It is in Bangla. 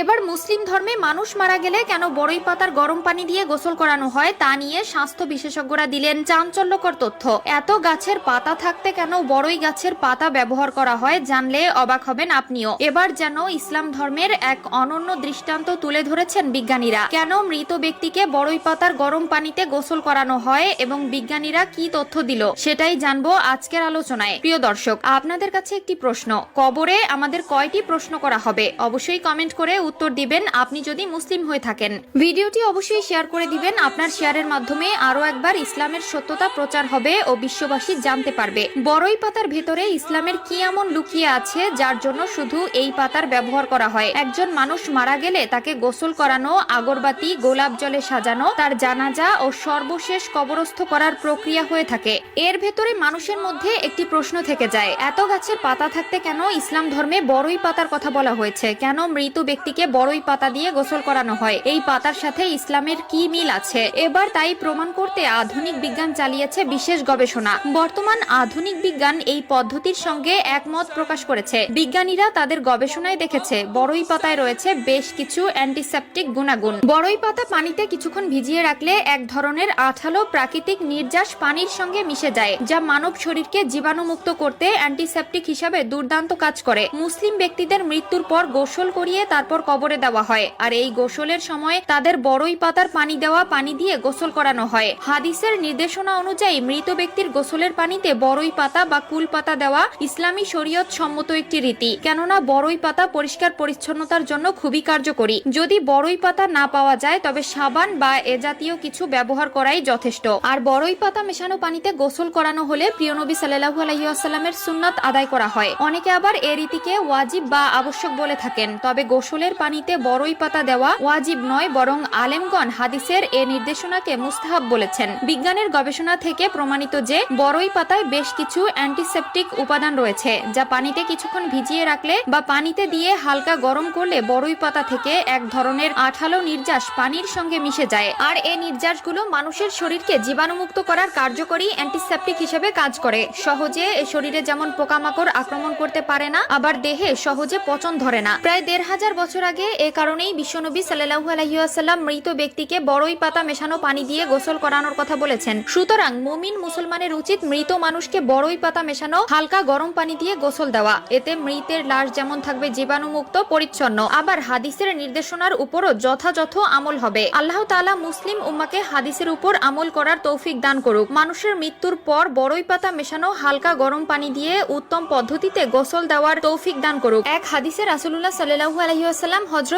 এবার মুসলিম ধর্মে মানুষ মারা গেলে কেন বড়ই পাতার গরম পানি দিয়ে গোসল করানো হয় তা নিয়ে স্বাস্থ্য বিশেষজ্ঞরা দিলেন চাঞ্চল্যকর তথ্য। এত গাছের পাতা থাকতে কেন বড়ই গাছের পাতা ব্যবহার করা হয় জানলে অবাক হবেন আপনিও। এবার যেন ইসলাম ধর্মের এক অনন্য দৃষ্টান্ত তুলে ধরেছেন বিজ্ঞানীরা। কেন মৃত ব্যক্তিকে বড়ই পাতার গরম পানিতে গোসল করানো হয় এবং বিজ্ঞানীরা কি তথ্য দিল সেটাই জানবো আজকের আলোচনায়। প্রিয় দর্শক, আপনাদের কাছে একটি প্রশ্ন, কবরে আমাদের কয়টি প্রশ্ন করা হবে? অবশ্যই কমেন্ট করে উত্তর দিবেন আপনি যদি মুসলিম হয়ে থাকেন। ভিডিওটি অবশ্যই শেয়ার করে দিবেন, আপনার শেয়ারের মাধ্যমে আরো একবার ইসলামের সত্যতা প্রচার হবে ও বিশ্ববাসী জানতে পারবে বড়ই পাতার ভেতরে ইসলামের কি এমন লুকিয়ে আছে যার জন্য শুধু এই পাতার ব্যবহার করা হয়। একজন মানুষ মারা গেলে তাকে গোসল করানো, আগরবাতি গোলাপ জলে সাজানো, তার জানাজা ও সর্বশেষ কবরস্থ করার প্রক্রিয়া হয়ে থাকে। এর ভেতরে মানুষের মধ্যে একটি প্রশ্ন থেকে যায়, এত গাছের পাতা থাকতে কেন ইসলাম ধর্মে বড়ই পাতার কথা বলা হয়েছে? কেন মৃত ব্যক্তিকে বড়ই পাতা দিয়ে গোসল করানো হয়? এই পাতার সাথে ইসলামের কি মিল আছে? এবার তাই প্রমাণ করতে আধুনিক বিজ্ঞান চালিয়েছে বিশেষ গবেষণা। বর্তমান আধুনিক বিজ্ঞান এই পদ্ধতির সঙ্গে একমত প্রকাশ করেছে। বিজ্ঞানীরা তাদের গবেষণায় দেখেছে বড়ই পাতায় রয়েছে বেশ কিছু অ্যান্টিসেপটিক গুণাগুণ। বড়ই পাতা পানিতে কিছুক্ষণ ভিজিয়ে রাখলে এক ধরনের আঠালো প্রাকৃতিক নির্যাস পানির সঙ্গে মিশে যায়, যা মানব শরীরকে জীবাণুমুক্ত করতে অ্যান্টিসেপটিক হিসাবে দুর্দান্ত কাজ করে। মুসলিম ব্যক্তিদের মৃত্যুর পর গোসল করিয়ে তারপর কবরে দেওয়া হয়, আর এই গোসলের সময় তাদের বড়ই পাতার পানি দেওয়া পানি দিয়ে গোসল করানো হয়। হাদিসের নির্দেশনা অনুযায়ী মৃত ব্যক্তির গোসলের পানিতে বড়ই পাতা বা কুল পাতা দেওয়া ইসলামী শরীয়ত সম্মত একটি রীতি, কেননা বড়ই পাতা পরিষ্কার পরিচ্ছন্নতার জন্য খুবই কার্যকরী। যদি বড়ই পাতা না পাওয়া যায় তবে সাবান বা এ জাতীয় কিছু ব্যবহার করাই যথেষ্ট। আর বড়ই পাতা মেশানো পানিতে গোসল করানো হলে প্রিয় নবী সাল্লাল্লাহু আলাইহি ওয়াসাল্লামের সুন্নাত আদায় করা হয়। অনেকে আবার এই রীতিকে ওয়াজিব বা আবশ্যক বলে থাকেন, তবে গোসলের পানিতে বড়ই পাতা দেওয়া ওয়াজিব নয়, বরং আলেমগণ হাদিসের এ নির্দেশনাকে মুস্তাহাব বলেছেন। বিজ্ঞানের গবেষণা থেকে প্রমাণিত যে বড়ই পাতায় বেশ কিছু অ্যান্টিসেপটিক উপাদান রয়েছে, যা পানিতে কিছুক্ষণ ভিজিয়ে রাখলে বা পানিতে দিয়ে হালকা গরম করলে বড়ই পাতা থেকে এক ধরনের আঠালো নির্যাস পানির সঙ্গে মিশে যায়। আর এই নির্যাসগুলো মানুষের শরীরকে জীবাণুমুক্ত করার কার্যকরী অ্যান্টিসেপটিক হিসেবে কাজ করে। সহজে শরীরে যেমন পোকামাকড় আক্রমণ করতে পারে না, আবার দেহে সহজে পচন ধরে না। প্রায় ১৫০০ বছর আগে এ কারণেই বিশ্বনবী সাল্লাল্লাহু আলাইহি ওয়াসাল্লাম মৃত ব্যক্তিকে বড়ই পাতা মেশানো পানি দিয়ে গোসল করানোর কথা বলেছেন। সুতরাং মুমিন মুসলমানের উচিত মৃত মানুষকে বড়ই পাতা মেশানো হালকা গরম পানি দিয়ে গোসল দেওয়া। এতে মৃতের লাশ যেমন থাকবে জীবাণুমুক্ত পরিচ্ছন্ন, আবার হাদিসের নির্দেশনার উপরও যথাযথ আমল হবে। আল্লাহ তাআলা মুসলিম উম্মাকে হাদিসের উপর আমল করার তৌফিক দান করুক। মানুষের মৃত্যুর পর বড়ই পাতা মেশানো হালকা গরম পানি দিয়ে উত্তম পদ্ধতিতে গোসল দেওয়ার তৌফিক দান করুক। এক হাদিসে রাসূলুল্লাহ সাল্লাল্লাহু আলাইহি ওয়াসাল্লাম হযরত